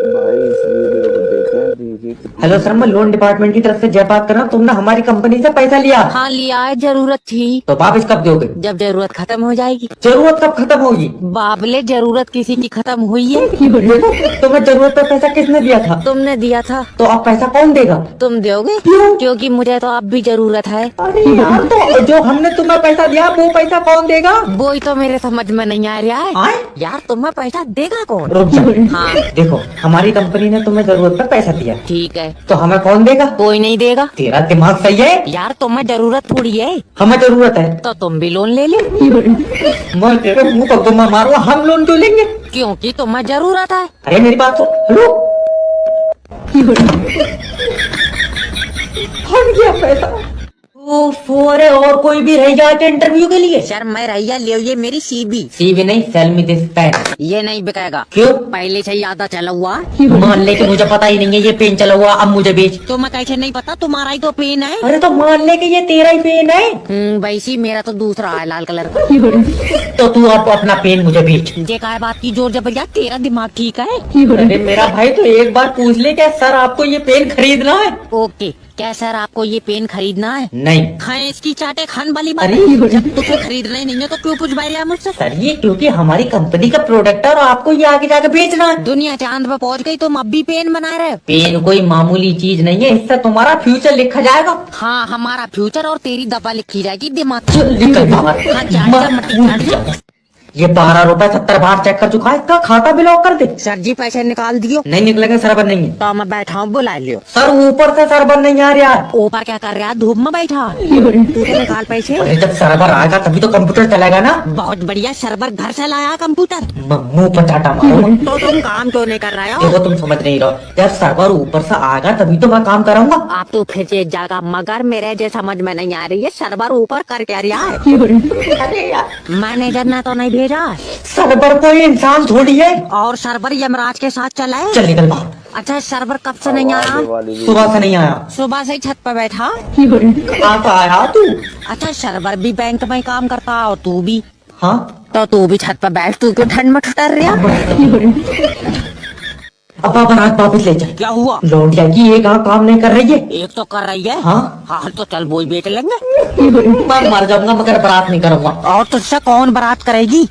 भाई इस वीडियो को देखें दीदी की। हेलो सर, मैं लोन डिपार्टमेंट की तरफ से जय बात कर रहा हूँ। तुमने हमारी कंपनी से पैसा लिया। हाँ लिया है, जरूरत थी। तो वापस कब दोगे? जब जरूरत खत्म हो जाएगी। जरूरत कब खत्म होगी? बाबले, जरूरत किसी की खत्म हुई है। तुम्हें जरूरत पर पैसा किसने दिया था? तुमने दिया था। तो अब पैसा कौन देगा? तुम दोगे? क्यों? क्योंकि मुझे तो अब भी जरूरत है। अरे यार, तो जो हमने तुम्हें पैसा दिया वो पैसा कौन देगा? वो ही तो मेरे समझ में नहीं आ रहा है। आए? यार तुम्हें पैसा देगा कौन? रुक जाओ। हाँ देखो, हमारी कंपनी ने तुम्हें जरूरत पर पैसा दिया, ठीक है। तो हमें कौन देगा? कोई नहीं देगा। तेरा दिमाग सही है? यार तुम्हें जरूरत थोड़ी है, हमें जरूरत है तो तुम भी लोन ले लो। मैं तेरे मुंह पर गोमा मारूंगा। हम लोन क्यों लेंगे? क्योंकि तुम्हें जरूरत है। अरे मेरी बात सुन। हेलो, फट गया पैसा। अरे और कोई भी रह जाए क्या इंटरव्यू के लिए? सर मैं रैया ले, ये मेरी सीबी। सीवी नहीं, सेल मी दिस पेन। ये नहीं बिकेगा। क्यों? पहले से ही आधा चला हुआ। मान ले कि मुझे पता ही नहीं है ये पेन चला हुआ, अब मुझे बेच। तो मैं कैसे नहीं पता, तुम्हारा ही तो पेन है। अरे तो मान ले कि ये तेरा ही पेन है, वैसी मेरा तो दूसरा है, लाल कलर का। तो तू अब अपना पेन मुझे बेच। ये काय बात की जोर जबरदस्त, तेरा दिमाग ठीक है? अरे मेरा भाई, तो एक बार पूछ ले क्या सर आपको ये पेन खरीदना है? ओके, क्या सर आपको ये पेन खरीदना है? नहीं खाए इसकी चाटे खान वाली बात। अरे जब तुझे खरीदना ही नहीं है तो क्यों पूछ रहा मुझसे? सर, ये क्योंकि हमारी कंपनी का प्रोडक्ट है और आपको ये आगे जाके बेचना है। दुनिया चांद पे पहुंच गई, तुम अब भी पेन बना रहे हो? पेन कोई मामूली चीज नहीं है, इससे तुम्हारा फ्यूचर लिखा जाएगा। हाँ, हमारा फ्यूचर और तेरी दबा लिखी जाएगी दिमाग। चल निकल बाहर। हाँ, जा, मत जा। ये 12 रुपए 70 बार चेक कर चुका है, इसका खाता ब्लॉक कर दे। सर जी पैसे निकाल दियो। नहीं निकलेगा, सर्वर नहीं है। तो मैं बैठा हूँ, बुला लियो। सर ऊपर से सर्वर नहीं आ रहा है। ऊपर क्या कर रहा है? धूप में बैठा। तू तो निकाल पैसे। अरे जब सर्वर आएगा तभी तो कंप्यूटर चलेगा ना। बहुत बढ़िया, सर्वर घर से लाया कंप्यूटर। मुंह पर चाटा मारूंगा। तो तुम काम क्यों नहीं कर रहे हो? देखो तुम समझ नहीं रहो, जब सर्वर ऊपर से आएगा तभी तो मैं काम करूंगा। आप तो फिर ये जाएगा, मगर मेरे जो समझ में नहीं आ रही है, सर्वर ऊपर कर क्या रहा है? अरे यार, मैनेजर ने तो नहीं भेजा। सर्वर कोई इंसान थोड़ी है। और सर्वर यमराज के साथ चला है। चल निकल बाहर। अच्छा, सर्वर कब से नहीं आया? सुबह से नहीं आया। सुबह से ही छत पर बैठा। कहाँ से आया तू? अच्छा, सर्वर भी बैंक में काम करता और तू भी? हाँ, तो तू भी छत पर बैठ, तू क्यों ठंड में ठुटर रहा? अब बारात वापस ले जा। क्या हुआ? लौटिया की एक आँख काम नहीं कर रही है। एक तो कर रही है। हाँ हाँ तो चल वो ही बेच लेंगे। मैं मर जाऊंगा मगर बारात नहीं करूंगा। और तुझसे कौन बारात करेगी?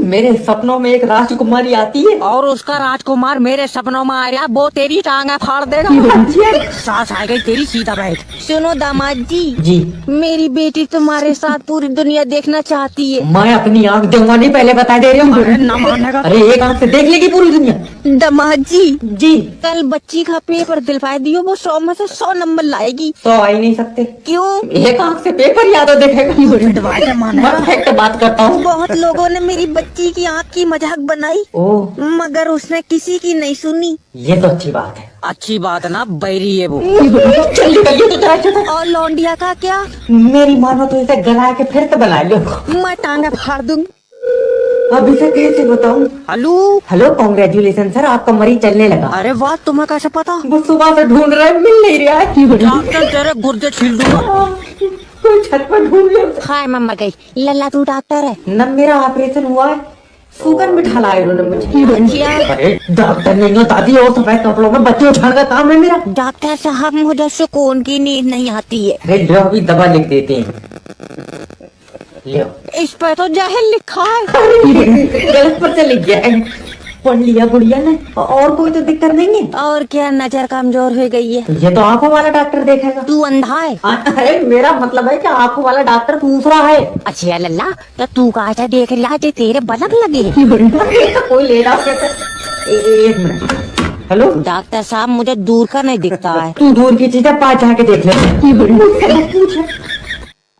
मेरे सपनों में एक राजकुमारी आती है और उसका राजकुमार मेरे सपनों में आ रहा, वो तेरी टांगा फाड़ देगा। सास आ गई तेरी, सीधा बैठ। सुनो दामाद जी, जी मेरी बेटी तुम्हारे साथ पूरी दुनिया देखना चाहती है। मैं अपनी आँख दूंगा नहीं, पहले बता दे रही हूँ। न मानेगा। अरे एक आँख से देख लेगी पूरी दुनिया। दामाद जी, जी कल बच्ची का पेपर दिलवा दियो, वो 100 में से 100 नंबर लाएगी। तो आ ही नहीं सकते। क्यों? एक आँख से पेपर याद हो देखेगा। मानेगा। मैं फैक्ट बात करता हूँ। बहुत लोगों ने मेरी बच्ची की आँख की मजाक बनाई, ओह, मगर उसने किसी की नहीं सुनी। ये तो अच्छी बात है। अच्छी बात ना, बैरी है वो। चल निकलिए तो जरा चलो। और लौंडिया का क्या? मेरी मानो तो इसे गला के फिर से बना लो। मैं टांगा फाड़ दूंगी। अब इसे कैसे बताऊं? हेलो। हेलो, कांग्रेचुलेशन सर, आपका मरीज चलने लगा। अरे वाह, तुम्हें कैसे पता? वो सुबह से ढूंढ रहा है, मिल नहीं रहा है। डॉक्टर तेरे गुर्दे छील दूंगा। कोई छत पर ढूंढ ले। हाय, मैं मर गई। लल्ला तू डॉक्टर है? न मेरा ऑपरेशन हुआ है, शुगर बिठा लाए उन्होंने मुझे। अरे डॉक्टर नहीं हो दादी, और सफेद कपड़ों में बच्चे उठाने का काम है मेरा। डॉक्टर साहब, मुझे सुकून की नींद नहीं आती है। अरे लो, अभी दवा लिख देते हैं। लो। इस पर तो जाहिल लिखा है। गलत पर चले गया है। पढ़ लिया गुड़िया ने। और कोई तो दिक्कत नहीं है? और क्या, नजर कमजोर हो गई है। ये तो आंखों वाला डॉक्टर देखेगा। तू अंधा है? अरे मेरा मतलब है कि आंखों वाला डॉक्टर दूसरा है। अच्छा लल्ला, तो तू कहा था देख रहा है, तेरे बलक लगे। कोई ले रहा है। एक मिनट। हेलो डॉक्टर साहब, मुझे दूर का नहीं दिखता है। तू दूर की चीजें पास जाके देख ले।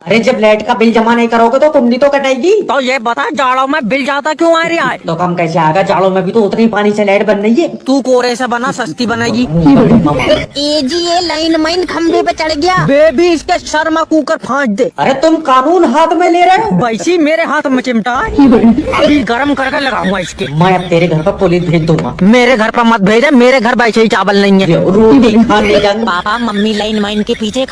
अरे जब लाइट का बिल जमा नहीं करोगे तो कुंडी तो कटेगी। तो ये बता, जाड़ों में बिल ज्यादा क्यों आ रहा है? तो कम कैसे आएगा, जाड़ों में भी तो उतनी पानी से लाइट बन रही है। तू कोरे से बना, सस्ती बनाएगी। ए जी, ये लाइन माइन खंभे पे चढ़ गया। बेबी, इसके सर में कुकर फाँच दे। अरे तुम कानून हाथ में ले रहे हो। वैसी मेरे हाथ में चिमटा है, अभी गरम करके लगाऊंगा इसके। मैं अब तेरे घर पर पुलिस भेज दूंगा। मेरे घर पर मत भेजे, मेरे घर वैसे ही चावल नहीं है। रोटी खाने जाऊंगा। पापा मम्मी लाइन माइन के पीछे